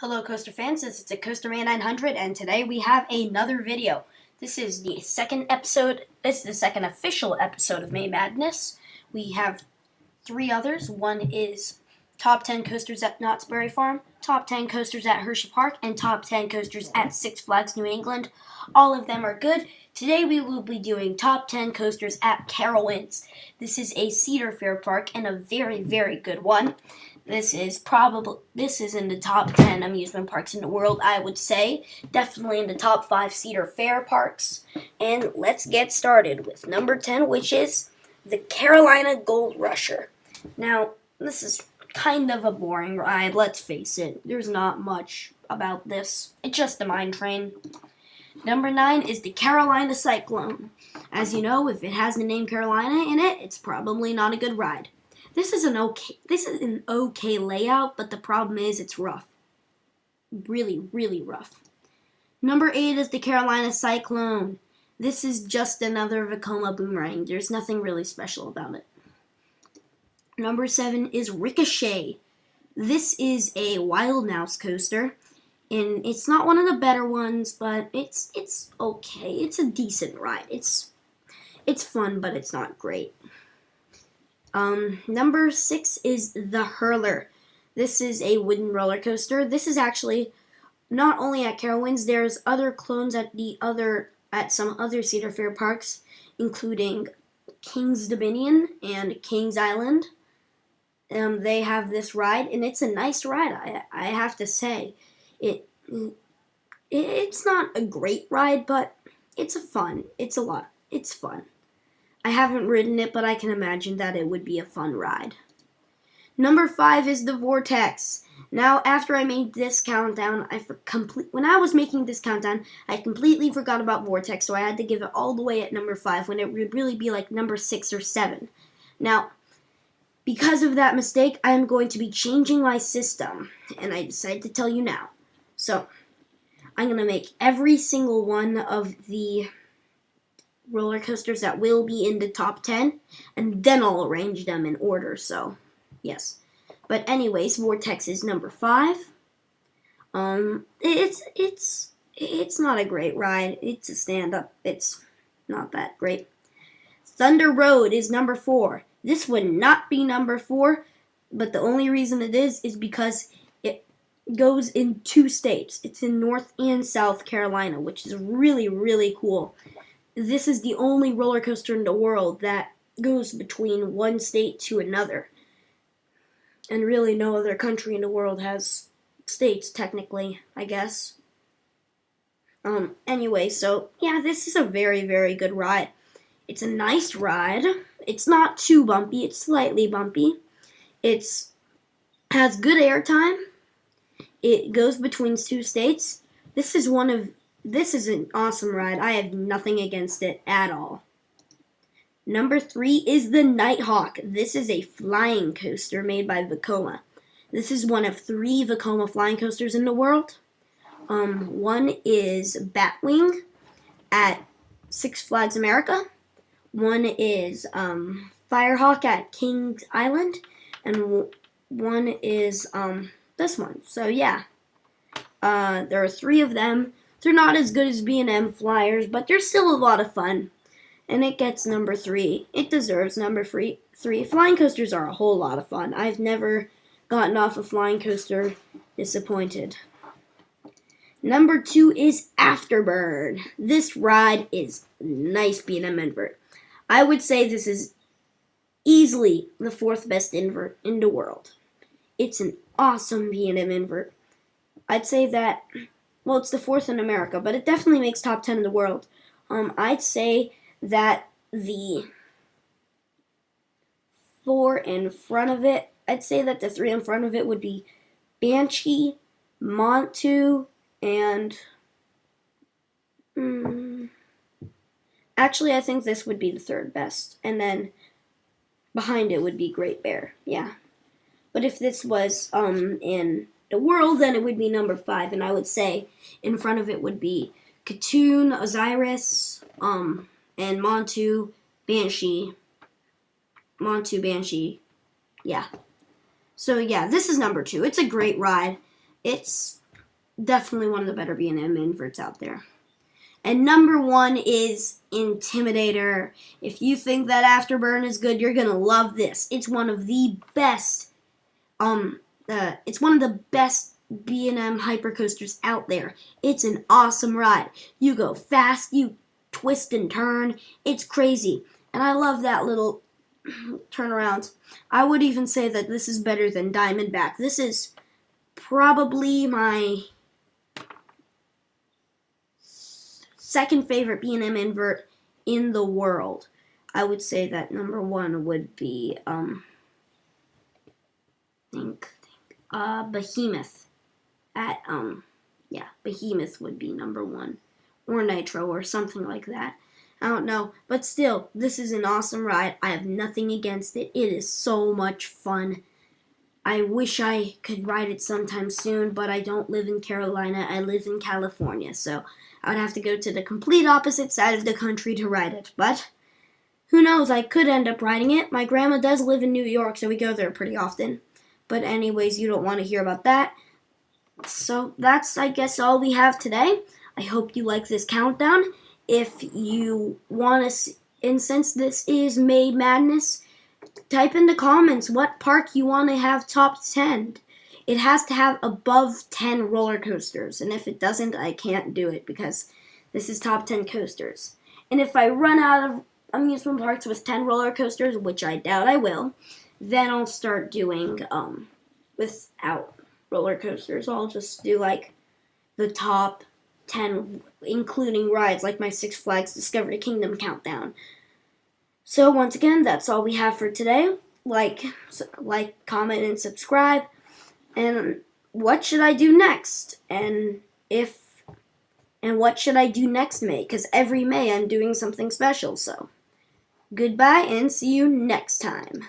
Hello Coaster fans, this is the Coaster Man 900 and today we have another video. This is the second official episode of May Madness. We have three others. One is top 10 coasters at Knott's Berry Farm, top 10 coasters at Hershey Park, and top 10 coasters at Six Flags New England. All of them are good. Today we will be doing top 10 coasters at Carowinds. This is a Cedar Fair park and a very, very good one. This is in the top 10 amusement parks in the world, I would say. Definitely in the top 5 Cedar Fair parks. And let's get started with number 10, which is the Carolina Gold Rusher. Now, this is kind of a boring ride, let's face it. There's not much about this. It's just a mine train. Number 9 is the Carolina Cyclone. As you know, if it has the name Carolina in it, it's probably not a good ride. This is an okay layout, but the problem is it's rough. Really, really rough. Number 8 is the Carolina Cyclone. This is just another Vekoma boomerang. There's nothing really special about it. Number 7 is Ricochet. This is a Wild Mouse coaster, and it's not one of the better ones, but it's okay. It's a decent ride. It's fun, but it's not great. Number 6 is the Hurler. This is a wooden roller coaster. This is actually not only at Carowinds. There's other clones at some other Cedar Fair parks, including King's Dominion and King's Island. They have this ride, and it's a nice ride. I have to say, it's not a great ride, but it's fun. It's fun. I haven't ridden it, but I can imagine that it would be a fun ride. Number 5 is the Vortex. Now, after I made this countdown, when I was making this countdown, I completely forgot about Vortex, so I had to give it all the way at number 5 when it would really be like number 6 or 7. Now, because of that mistake, I am going to be changing my system, and I decided to tell you now. So, I'm going to make every single one of the roller coasters that will be in the top 10, and then I'll arrange them in order, so yes. But anyways, Vortex is number 5. It's not a great ride. It's a stand-up. It's not that great. Thunder Road is number 4. This would not be number 4, but the only reason it is because it goes in 2 states. It's in North and South Carolina, which is really, really cool. This is the only roller coaster in the world that goes between one state to another. And really no other country in the world has states, technically, I guess. Anyway, so, yeah, this is a very, very good ride. It's a nice ride. It's not too bumpy. It's slightly bumpy. It has good airtime. It goes between 2 states. This is an awesome ride. I have nothing against it at all. Number 3 is the Nighthawk. This is a flying coaster made by Vekoma. This is one of 3 Vekoma flying coasters in the world. One is Batwing at Six Flags America. One is Firehawk at King's Island. And one is this one. So yeah, there are 3 of them. They're not as good as B&M Flyers, but they're still a lot of fun. And it gets number 3. It deserves number 3. Flying coasters are a whole lot of fun. I've never gotten off a flying coaster disappointed. Number 2 is Afterburn. This ride is nice B&M invert. I would say this is easily the 4th best invert in the world. It's an awesome B&M invert. I'd say that, well, it's the 4th in America, but it definitely makes top 10 in the world. I'd say that the 4 in front of it, I'd say that the 3 in front of it would be Banshee, Montu, and actually I think this would be the 3rd best, and then behind it would be Great Bear, yeah. But if this was in the world, then it would be number 5, and I would say in front of it would be Katoon, Osiris, and Montu, Banshee, yeah. So yeah, this is number 2. It's a great ride. It's definitely one of the better B&M inverts out there. And number 1 is Intimidator. If you think that Afterburn is good, you're gonna love this. It's one of the best. It's one of the best B&M hypercoasters out there. It's an awesome ride. You go fast, you twist and turn. It's crazy, and I love that little turnaround. I would even say that this is better than Diamondback. This is probably my second favorite B&M invert in the world. I would say that number 1 would be Behemoth. Behemoth would be number 1, or Nitro, or something like that. I don't know, but still, this is an awesome ride. I have nothing against it. It is so much fun. I wish I could ride it sometime soon, but I don't live in Carolina. I live in California, so I would have to go to the complete opposite side of the country to ride it. But who knows? I could end up riding it. My grandma does live in New York, so we go there pretty often. But anyways, you don't want to hear about that. So that's, I guess, all we have today. I hope you like this countdown. If you want to, and since this is May Madness, type in the comments what park you want to have top 10. It has to have above 10 roller coasters, and if it doesn't, I can't do it because this is top 10 coasters. And if I run out of amusement parks with 10 roller coasters, which I doubt I will, then I'll start doing without roller coasters. I'll just do like the top 10, including rides like my Six Flags Discovery Kingdom countdown. So once again, that's all we have for today. Like, comment, and subscribe. And what should I do next? And what should I do next May? Because every May I'm doing something special. So goodbye and see you next time.